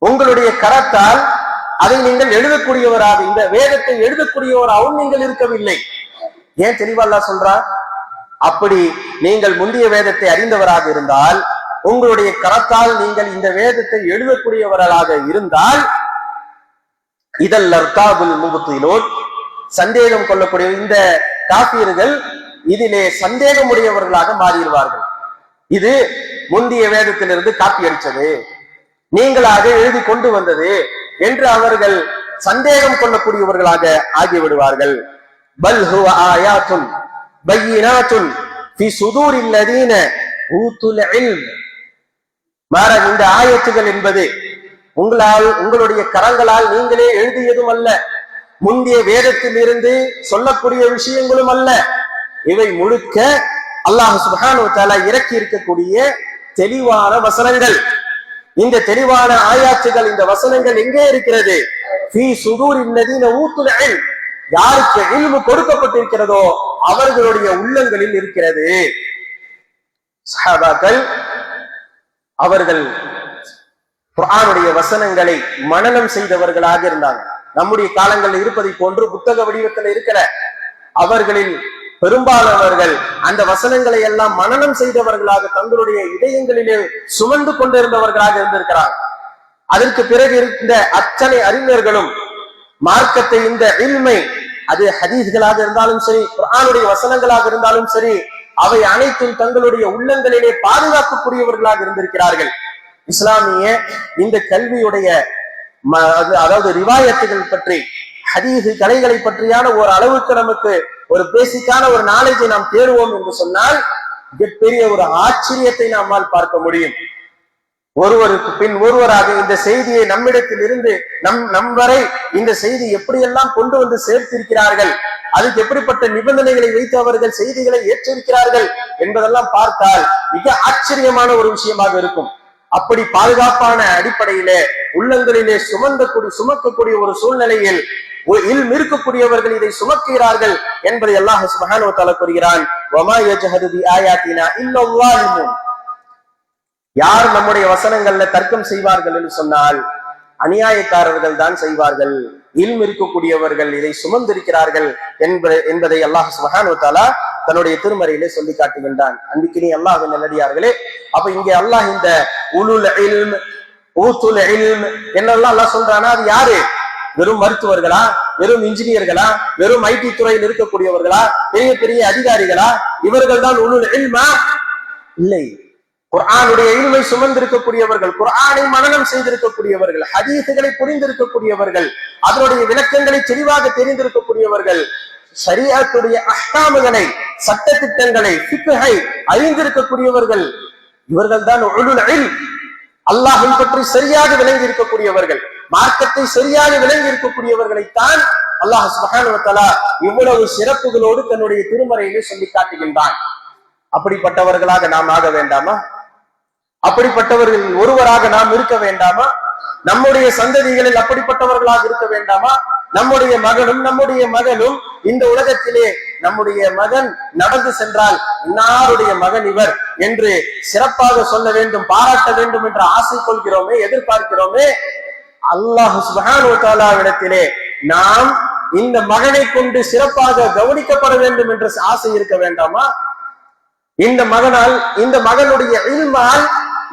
உங்களுடைய கரத்தால் அதை நீங்கள் எழுதக்கூடியவராக, இந்த வேதத்தை எழுதக்கூடியவராகவும் நீங்கள் இருக்கவில்லை. ஏன் தெளிவா அல்லாஹ் சொல்றா? அப்படி நீங்கள் முந்தைய வேதத்தை அறிந்தவராக இருந்தால், உங்களுடைய கரத்தால் நீங்கள் இந்த வேதத்தை எழுதக்கூடியவர்களாக இருந்தால், இதல் லர்தாபுல் முபத்திலூன், சந்தேகம் கொள்ளக்கூடிய இந்த காஃபிர்கள் இதிலே சந்தேகமுடையவர்களாக மாறிடுவார்கள். இது முந்தைய வேதத்திலிருந்து காப்பி அடிச்சது, நீங்களாக எழுதி கொண்டு வந்தது என்று அவர்கள் சந்தேகம் கொள்ளக்கூடியவர்களாக ஆகிவிடுவார்கள். பல் ஹுவ ஆயாத்துன் பையினாத்துன் ஃபி சுதூரில் லதீன ஊதுல் இல்ம். மாறாக இந்த ஆயத்துகள் என்பது உங்களுடைய கரங்களால் நீங்களே எழுதியதும் அல்ல, முந்தைய வேதத்தில் இருந்து சொல்லக்கூடிய விஷயங்களும் அல்ல. இவை முழுக்க அல்லாஹ் சுப்ஹானஹு வ தஆலா இறக்கி இருக்கக்கூடிய தெளிவான வசனங்கள். இந்த தெளிவான ஆயாத்துகள், இந்த வசனங்கள் எங்கே இருக்கிறது? ஃபீ சுதூரில் லதீன ஊத்துல் இல்ம், யாருக்கு இல்மு கொடுக்கப்பட்டிருக்கிறதோ அவர்களுடைய உள்ளங்களில் இருக்கிறது. சஹாபாக்கள் அவர்கள் குர்ஆனுடைய வசனங்களை மனனம் செய்தவர்களாக இருந்தாங்க. நம்முடைய காலங்களில் இருப்பதை போன்று புத்தக வடிவத்தில் இருக்கிற அவர்களில் பெரும்பாலானவர்கள் அந்த வசனங்களை எல்லாம் மனனம் செய்தவர்களாக தங்களுடைய இதயங்களிலே சுமந்து கொண்டிருந்தவர்களாக இருந்திருக்கிறார். அதற்கு பிறகு இருந்த அத்தனை அறிஞர்களும் மார்க்கத்தை, இந்த இல்மை, அது ஹதீஸ்களாக இருந்தாலும் சரி, குர்ஆனுடைய வசனங்களாக இருந்தாலும் சரி, அவை அனைத்தும் தங்களுடைய உள்ளங்களிலே பாதுகாக்கக்கூடியவர்களாக இருந்திருக்கிறார்கள். இஸ்லாமிய இந்த கல்வியுடைய அதாவது ரிவாயத்துகள் பற்றி, ஹதீஸ் கலைகளை பற்றியான ஒரு அளவுக்கு நமக்கு ஒரு பேசிக்கான ஒரு நாலேஜை நாம் தேடுவோம் என்று சொன்னால் மிகப்பெரிய ஒரு ஆச்சரியத்தை நம்மால் பார்க்க முடியும். ஒருவருக்கு பின் ஒருவராக இந்த செய்தியை நம்மிடத்தில் இருந்து நம் வரை இந்த செய்தி எப்படியெல்லாம் கொண்டு வந்து சேர்த்திருக்கிறார்கள், அதுக்கு எப்படிப்பட்ட நிபந்தனைகளை வைத்து அவர்கள் செய்திகளை ஏற்றிருக்கிறார்கள் என்பதெல்லாம் பார்த்தால் மிக ஆச்சரியமான ஒரு விஷயமாக இருக்கும். அப்படி பாதுகாப்பான அடிப்படையிலே உள்ளங்களிலே சுமக்கக்கூடிய ஒரு சூழ்நிலையில் இருக்கக்கூடியவர்கள் இதை சுமக்கிறார்கள் என்பதை அல்லாஹ் சுப்ஹானஹு வ தஆலா கூறுகிறான். வமா யஜஹது பி ஆயாத்தினா இல்லல் ஸாலிமூன், யார் நம்முடைய வசனங்கள்ல தர்க்கம் செய்வார்கள் என்று சொன்னால் அநியாயக்காரர்கள் தான் செய்வார்கள். இல்ம் இருக்கக்கூடியவர்கள் இதை சுமந்திருக்கிறார்கள் என்பதை அல்லாஹ் சுப்ஹானஹு வ தஆலா தன்னுடைய திருமறையிலே சொல்லி காட்டுகின்றான். அன்பிக்கினி அல்லாஹ்வின் நல்லடியார்களே, அப்ப இங்கே அல்லாஹ் இந்த உலுல் இல்ம், ஊத்துல் இல்ம் என்னெல்லாம் அல்லாஹ் சொல்றானா, அது யாரு? வெறும் மருத்துவர்களா, வெறும் இன்ஜினியர்களா, வெறும் ஐடி துறையில் இருக்கக்கூடியவர்களா, பெரிய பெரிய அதிகாரிகளா? இவர்கள் தான் உலுல் இல்மா? இல்லை. குர்ஆனுடைய இல்மை சுமந்திருக்கக்கூடியவர்கள், குர்ஆனை மனனம் செய்திருக்கக்கூடியவர்கள், ஹதீஸ்களை புரிந்திருக்கக்கூடியவர்கள், அதனுடைய விளக்கங்களை தெளிவாக தெரிந்திருக்கக்கூடியவர்கள், ஷரீஅத்துடைய அஹ்காம்களை, சட்ட திட்டங்களை, ஃபிக்ஹை அறிந்திருக்கக்கூடியவர்கள், இவர்கள் தான் உலுல் இல்ம். அல்லாஹ்வை பற்றி சரியாக விளங்கி இருக்கக்கூடியவர்கள், மார்க்கத்தை சரியாக விளங்கி இருக்கக்கூடியவர்களைத்தான் அல்லாஹ் சுப்ஹானஹு வ தஆலா இவ்வளவு சிறப்புகளோடு தன்னுடைய திருமறையிலே சொல்லி காட்டுகின்றான். அப்படிப்பட்டவர்களாக நாம் ஆக வேண்டாமா? அப்படிப்பட்டவர்கள் ஒருவராக நாம் இருக்க வேண்டாமா? நம்முடைய சந்ததிகளில் அப்படிப்பட்டவர்களாக இருக்க வேண்டாமா? நம்முடைய மகனும் நம்முடைய மகனும் இந்த உலகத்திலே நம்முடைய மகன் நடந்து சென்றால் இன்னாருடைய மகன் இவர் என்று சிறப்பாக சொல்ல வேண்டும், பாராட்ட வேண்டும் என்று ஆசை கொள்கிறோமே, எதிர்பார்க்கிறோமே. அல்லாஹ் சுப்ஹானஹு வ தஆலாவிடத்திலே நாம் இந்த மகனை கொண்டு சிறப்பாக கவனிக்கப்பட வேண்டும் என்ற ஆசை இருக்க வேண்டாமா? இந்த மகனால், இந்த மகனுடைய இல்மால்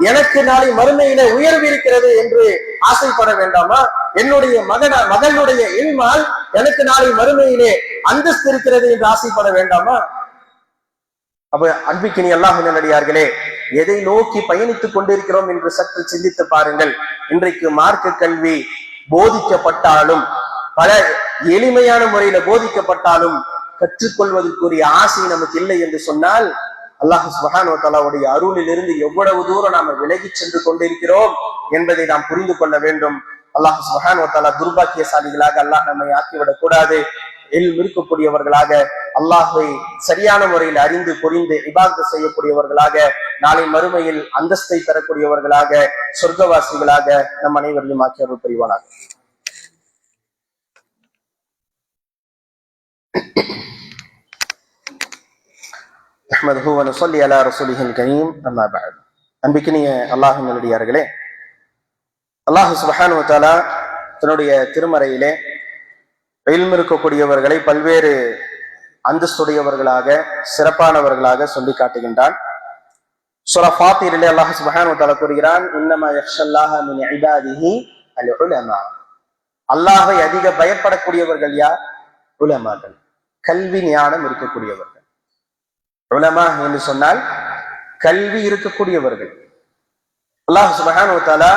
எனக்கு நாளை மறுமையில உயர்வு இருக்கிறது என்று ஆசைப்பட வேண்டாமா? என்னுடைய மகனுடைய இல்மால் எனக்கு நாளை மறுமையிலே அந்தஸ்து இருக்கிறது என்று ஆசைப்பட வேண்டாமா? அப்ப அன்பிக்கினி அல்லாஹ்வின் நல்லடியார்களே, எதை நோக்கி பயணித்துக் கொண்டிருக்கிறோம் என்று சற்று சிந்தித்து பாருங்கள். இன்றைக்கு மார்க்க கல்வி போதிக்கப்பட்டாலும், பல எளிமையான முறையில போதிக்கப்பட்டாலும் கற்றுக்கொள்வதற்குரிய ஆசை நமக்கு இல்லை என்று சொன்னால் அல்லாஹ் சுப்ஹானஹு வ தஆலாவுடைய அருளில் இருந்து எவ்வளவு தூரம் நாம விலகி சென்று கொண்டிருக்கிறோம் என்பதை நாம் புரிந்து கொள்ள வேண்டும். அல்லாஹ் சுப்ஹானஹு வ தஆலா துர்பாக்கியசாலிகளாக அல்லாஹ் நம்மை ஆக்கிவிடக் கூடாது. இல்ம் இருக்கக்கூடியவர்களாக, அல்லாஹ்வை சரியான முறையில் அறிந்து புரிந்து இபாதத் செய்யக்கூடியவர்களாக, நாளை மறுமையில் அந்தஸ்தை பெறக்கூடியவர்களாக, சொர்க்கவாசிகளாக நம் அனைவரையும் ஆக்கி அருள் புரிவானாக. அஹ்மதுஹு வ நுஸல்லி அலா ரசூலிஹில் கரீம். அம்மா பஅத். அன்பிக்கினிய அல்லாஹ்வின் நல்லடியார்களே, அல்லாஹ் சுப்ஹானஹு வ தஆலா தன்னுடைய திருமறையிலே இல்ம் இருக்கக்கூடியவர்களை பல்வேறு அந்தஸ்துடையவர்களாக, சிறப்பானவர்களாக சொல்லி காட்டுகின்றான். சூரா ஃபாத்திரிலே அல்லாஹ் சுப்ஹானஹு வ தஆலா கூறுகிறான், இன்னமா யக்ஷல்லாஹ மின் இபாதிஹி அல் உலமா. அல்லாஹ்வை அதிக பயப்படக்கூடியவர்கள் யார்? உலமாக்கள், கல்வி ஞானம் இருக்கக்கூடியவர்கள். உலமா என்று சொன்னால் கல்வி இருக்கக்கூடியவர்கள். அல்லாஹ் சுப்ஹானஹு வ தஆலா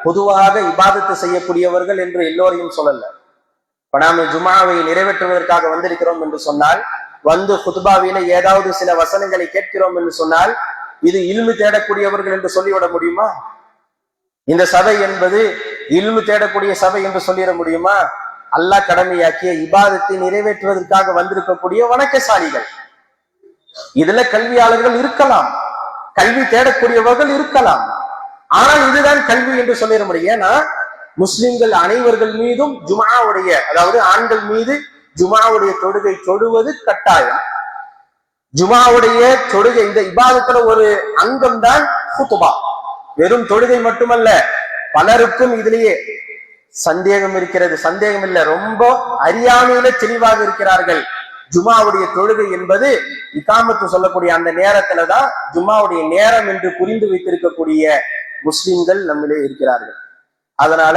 பொதுவாக இபாதத்து செய்யக்கூடியவர்கள் என்று எல்லோரையும் சொல்லல. நாம ஜுமாவை நிறைவேற்றுவதற்காக வந்திருக்கிறோம் என்று சொன்னால், வந்து குத்பாவில ஏதாவது சில வசனங்களை கேட்கிறோம் என்று சொன்னால் இது இல்மு தேடக்கூடியவர்கள் என்று சொல்லிவிட முடியுமா? இந்த சபை என்பது இல்மு தேடக்கூடிய சபை என்று சொல்லிட முடியுமா? அல்லாஹ் கடமையாக்கிய இபாதத்தை நிறைவேற்றுவதற்காக வந்திருக்கக்கூடிய வணக்கசாலிகள். இதுல கல்வியாளர்கள் இருக்கலாம், கல்வி தேடக்கூடியவர்கள் இருக்கலாம். ஆனால் இதுதான் கல்வி என்று சொல்லிட முடியும். ஏன்னா முஸ்லிம்கள் அனைவர்கள் மீதும் ஜுமாவுடைய, அதாவது ஆண்கள் மீது ஜுமாவுடைய தொழுகை தொழுவது கட்டாயம். ஜுமாவுடைய தொழுகை இந்த இபாதத்துல ஒரு அங்கம் தான் குத்துபா. வெறும் தொழுகை மட்டுமல்ல, பலருக்கும் இதுலயே சந்தேகம் இருக்கிறது. சந்தேகம் இல்லை, ரொம்ப அறியாமையில தெளிவாக இருக்கிறார்கள். ஜுமாவுடைய தொழுகை என்பது இகாமத்து சொல்லக்கூடிய அந்த நேரத்துலதான் ஜுமாவுடைய நேரம் என்று புரிந்து வைத்திருக்கக்கூடிய முஸ்லிம்கள் நம்மளே இருக்கிறார்கள். அதனால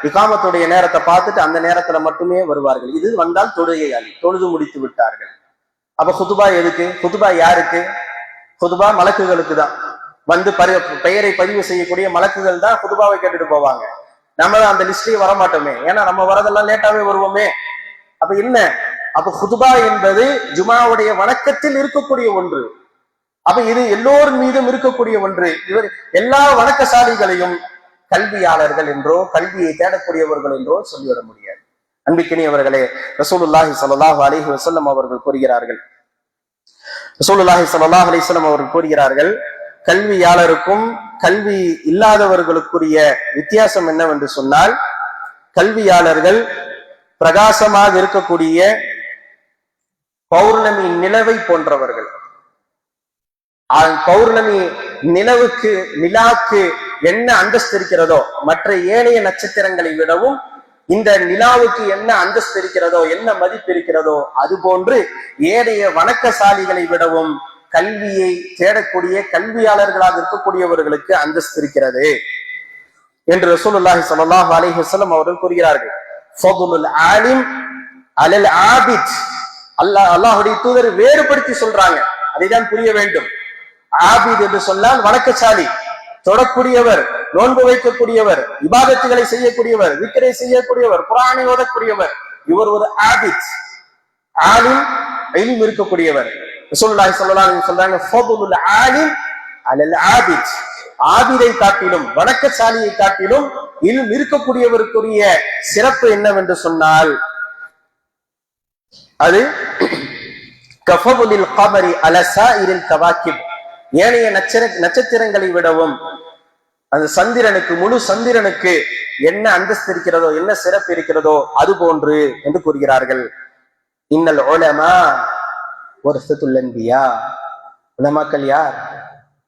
இகாமத்துடைய நேரத்தை பார்த்துட்டு அந்த நேரத்துல மட்டுமே வருவார்கள். இது வந்தால் தொழுகை தொழுது முடித்து விட்டார்கள். அப்ப குதுபா எதுக்கு? குதுபா யாருக்கு? குதுபா மலக்குகளுக்கு தான். வந்து பெயரை பதிவு செய்யக்கூடிய மலக்குகள் தான் குதுபாவை கேட்டுட்டு போவாங்க. நம்ம அந்த லிஸ்ட்லயே வரமாட்டோமே, ஏன்னா நம்ம வரதெல்லாம் லேட்டாவே வருவோமே. அப்ப என்ன? அப்ப குதுபா என்பது ஜுமாவுடைய வணக்கத்தில் இருக்கக்கூடிய ஒன்று. அப்ப இது எல்லோர் மீதும் இருக்கக்கூடிய ஒன்று. இவர் எல்லா வணக்கசாலிகளையும் கல்வியாளர்கள் என்றோ கல்வியை தேடக்கூடியவர்கள் என்றோ சொல்லிவிட முடியாது. அன்பிக்கினியவர்களே, ரசூலுல்லாஹி ஸல்லல்லாஹு அலைஹி வஸல்லம் அவர்கள் கூறுகிறார்கள், ரசூலுல்லாஹி ஸல்லல்லாஹு அலைஹி வஸல்லம் அவர்கள் கூறுகிறார்கள், கல்வியாளருக்கும் கல்வி இல்லாதவர்களுக்குரிய வித்தியாசம் என்னவென்று சொன்னால், கல்வியாளர்கள் பிரகாசமாக இருக்கக்கூடிய பௌர்ணமி நிலவை போன்றவர்கள். பௌர்ணமி நிலவுக்கு நிலாக்கு என்ன அந்தஸ்து இருக்கிறதோ, மற்ற ஏனைய நட்சத்திரங்களை விடவும் இந்த நிலாவுக்கு என்ன அந்தஸ்து இருக்கிறதோ, என்ன மதிப்பு இருக்கிறதோ, அது போன்று ஏனைய வணக்கசாலிகளை விடவும் கல்வியை தேடக்கூடிய கல்வியாளர்களாக இருக்கக்கூடியவர்களுக்கு அந்தஸ்து இருக்கிறது என்று ரசூலுல்லாஹி ஸல்லல்லாஹு அலைஹி வஸல்லம் அவர்கள் கூறுகிறார்கள். ஃபதுலுல் ஆலிம் அலல் ஆபித். அல்லாஹ்வுடைய தூதர் வேறுபடுத்தி சொல்றாங்க, அதைதான் புரிய வேண்டும். ஆபித் என்று சொன்னால் வணக்கசாலி, தொடக்கூடியவர், நோன்பு வைக்கக்கூடியவர், இபாதத்துகளை செய்யக்கூடியவர், விக்ரை செய்யக்கூடியவர், குர்ஆனை ஓதக்கூடியவர், இவர் ஒரு ஆபித். ஆலிம் இல்ம் இருக்கக்கூடியவர். ரசூலுல்லாஹி ஸல்லல்லாஹு அலைஹி வஸல்லம் சொல்றாங்க, ஃபதுலுல் ஆலிம் அலல் ஆபித். ஆபிதை காட்டிலும் வணக்கசாலியை காட்டிலும் இல்ம் இருக்கக்கூடியவருக்குரிய சிறப்பு என்னவென்று சொன்னால், அது கஃபதுலில் கமரி அல சாயிரில் கவாக்கிப். ஏனைய நட்சத்திரங்களை விடவும் அந்த சந்திரனுக்கு, முழு சந்திரனுக்கு என்ன அந்தஸ்து இருக்கிறதோ, என்ன சிறப்பு இருக்கிறதோ அது போன்று என்று கூறுகிறார்கள். இன்னல் உலமா வர்ஸத்துல் அன்பியா. உலமாக்கள் யார்?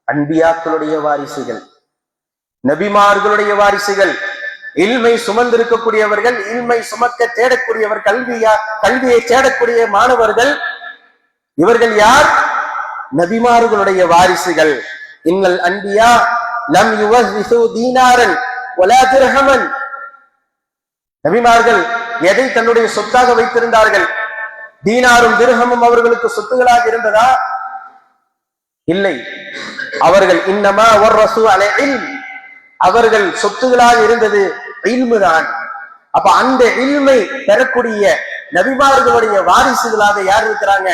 அன்பியாக்களுடைய வாரிசுகள், நபிமார்களுடைய வாரிசுகள், இல்மை சுமந்திருக்கக்கூடியவர்கள், இல்மை சுமக்க தேடக்கூடியவர், கல்வியை தேடக்கூடிய மாணவர்கள். இவர்கள் யார்? நபிமார்களுடைய வாரிசுகள். இன்னல் அன்பியா லம் யுவர்ரிசு தீனாரன் வலா திர்ஹமன். நபிமார்கள் எதை தன்னுடைய சொத்தாக வைத்திருந்தார்கள்? தீனாரும் திர்ஹமும் அவர்களுக்கு சொத்துகளாக இருந்ததா? இல்லை. அவர்கள் இன்னமா வர்ரசு அலை இல்ம், அவர்கள் சொத்துகளாக இருந்தது இல்மு தான். அப்ப அந்த இல்மை பெறக்கூடிய நபிமார்களுடைய வாரிசுகளாக யார் இருக்கிறாங்க?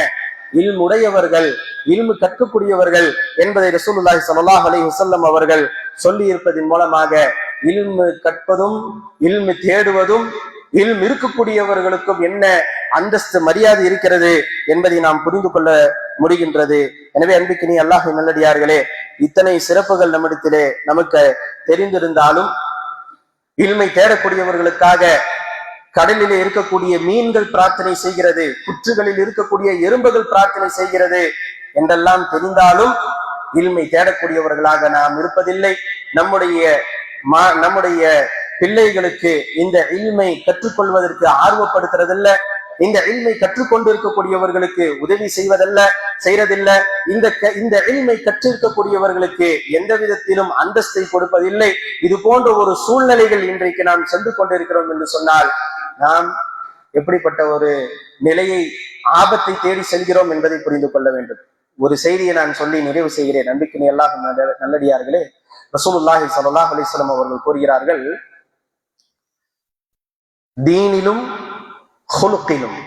இல்முடையவர்கள், இல்மு கற்கக்கூடியவர்கள் என்பதை ரசூலுல்லாஹி ஸல்லல்லாஹு அலைஹி வஸல்லம் அவர்கள் சொல்லி இருப்பதன் மூலமாக இல்மு கற்பதும் இல்மு தேடுவதும் இல்மு இருக்கக்கூடியவர்களுக்கும் என்ன அந்தஸ்து மரியாதை இருக்கிறது என்பதை நாம் புரிந்து கொள்ள முடிகின்றது. எனவே அன்பிக்கினி அல்லாஹ்வின் நல்லடியார்களே, இத்தனை சிறப்புகள் நம்மிடத்திலே நமக்கு தெரிந்திருந்தாலும் இல்மை தேடக்கூடியவர்களுக்காக கடலிலே இருக்கக்கூடிய மீன்கள் பிரார்த்தனை செய்கிறது, புற்றுகளில் இருக்கக்கூடிய எறும்புகள் பிரார்த்தனை செய்கிறது என்றெல்லாம் தெரிந்தாலும் இல்மை தேடக்கூடியவர்களாக நாம் இருப்பதில்லை. நம்முடைய பிள்ளைகளுக்கு இந்த இல்மை கற்றுக்கொள்வதற்கு ஆர்வப்படுத்துறதில்ல, இந்த இல்மை கற்றுக்கொண்டு இருக்கக்கூடியவர்களுக்கு உதவி செய்யறதில்லை. இந்த இல்மை கற்றிருக்கக்கூடியவர்களுக்கு எந்த விதத்திலும் அந்தஸ்தை கொடுப்பதில்லை. இது போன்ற ஒரு சூழ்நிலைகள் இன்றைக்கு நாம் சென்று கொண்டிருக்கிறோம் என்று சொன்னால் நாம் எப்படிப்பட்ட ஒரு நிலையை, ஆபத்தை தேடி செல்கிறோம் என்பதை புரிந்து கொள்ள வேண்டும். ஒரு செய்தியை நான் சொல்லி நிறைவு செய்கிறேன். நம்பிக்கை எல்லாம் நல்லடியார்களே, ரசூலுல்லாஹி ஸல்லல்லாஹு அலைஹி வஸல்லம் அவர்கள் கூறுகிறார்கள், தீனிலும் ஹுலுகிலும்,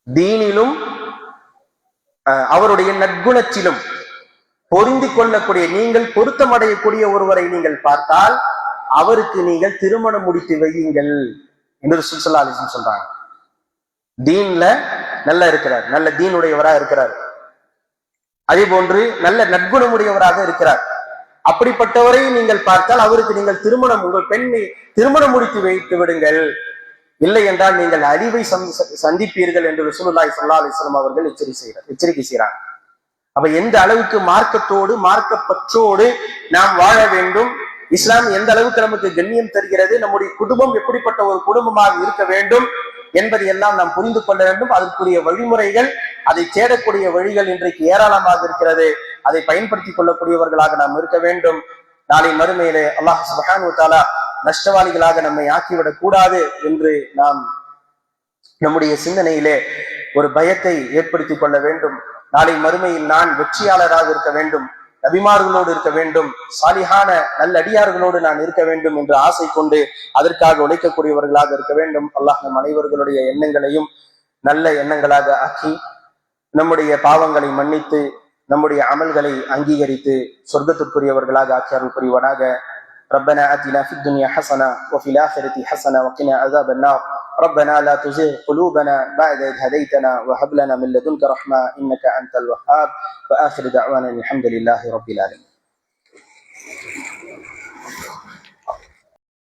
தீனிலும் அவருடைய நற்குணத்திலும் பொருந்தி கொள்ளக்கூடிய, நீங்கள் பொருத்தமடையக்கூடிய ஒருவரை நீங்கள் பார்த்தால் அவருக்கு நீங்கள் திருமணம் முடித்து வையுங்கள் என்று ரசூல் ஸல்லல்லாஹு அலைஹி வஸல்லம் சொல்றாங்க. தீன்ல நல்லா இருக்கிறார், நல்ல தீனுடையவராக இருக்கிறார், அதே போன்று நல்ல நற்குணமுடையவராக இருக்கிறார். அப்படிப்பட்டவரை நீங்கள் பார்த்தால் அவருக்கு நீங்கள் உங்கள் பெண்ணை திருமணம் முடித்து வைத்து விடுங்கள், இல்லை என்றால் நீங்கள் அழிவை சந்திப்பீர்கள் என்று ரசூலுல்லாஹி ஸல்லல்லாஹு அலைஹி வஸல்லம் அவர்கள் எச்சரிக்கை செய்கிறார். அப்ப எந்த அளவுக்கு மார்க்கத்தோடு மார்க்கப்பற்றோடு நாம் வாழ வேண்டும், இஸ்லாம் எந்த அளவுக்கு நமக்கு கண்ணியம் தருகிறது, நம்முடைய குடும்பம் எப்படிப்பட்ட ஒரு குடும்பமாக இருக்க வேண்டும் என்பதை எல்லாம் நாம் புரிந்து கொள்ள வேண்டும். அதற்குரிய வழிமுறைகள், அதை தேடக்கூடிய வழிகள் இன்றைக்கு ஏராளமாக இருக்கிறது. அதை பயன்படுத்திக் கொள்ளக்கூடியவர்களாக நாம் இருக்க வேண்டும். நாளை மறுமையிலே அல்லாஹ் சுப்ஹானஹு வ தஆலா நஷ்டவாளிகளாக நம்மை ஆக்கிவிடக் கூடாது என்று நாம் நம்முடைய சிந்தனையிலே ஒரு பயத்தை ஏற்படுத்திக் கொள்ள வேண்டும். நாளை மறுமையில் நான் வெற்றியாளராக இருக்க வேண்டும், நபிமார்களோடு இருக்க வேண்டும், சாலிஹான நல்லடியார்களோடு நான் இருக்க வேண்டும் என்று ஆசை கொண்டு அதற்காக உழைக்கக்கூடியவர்களாக இருக்க வேண்டும். அல்லாஹ் நம் அனைவர்களுடைய எண்ணங்களையும் நல்ல எண்ணங்களாக ஆக்கி நம்முடைய பாவங்களை மன்னித்து நம்முடைய அமல்களை அங்கீகரித்து சொர்க்கத்திற்குரியவர்களாக ஆக்கி அருள் புரிவானாக. ربنا آتنا في الدنيا حسنة وفي الآخرة حسنة وقنا عذاب النار. ربنا لا تزغ قلوبنا بعد إذ هديتنا وهب لنا من لدنك رحمة إنك أنت الوهاب. وآخر دعوانا الحمد لله رب العالمين.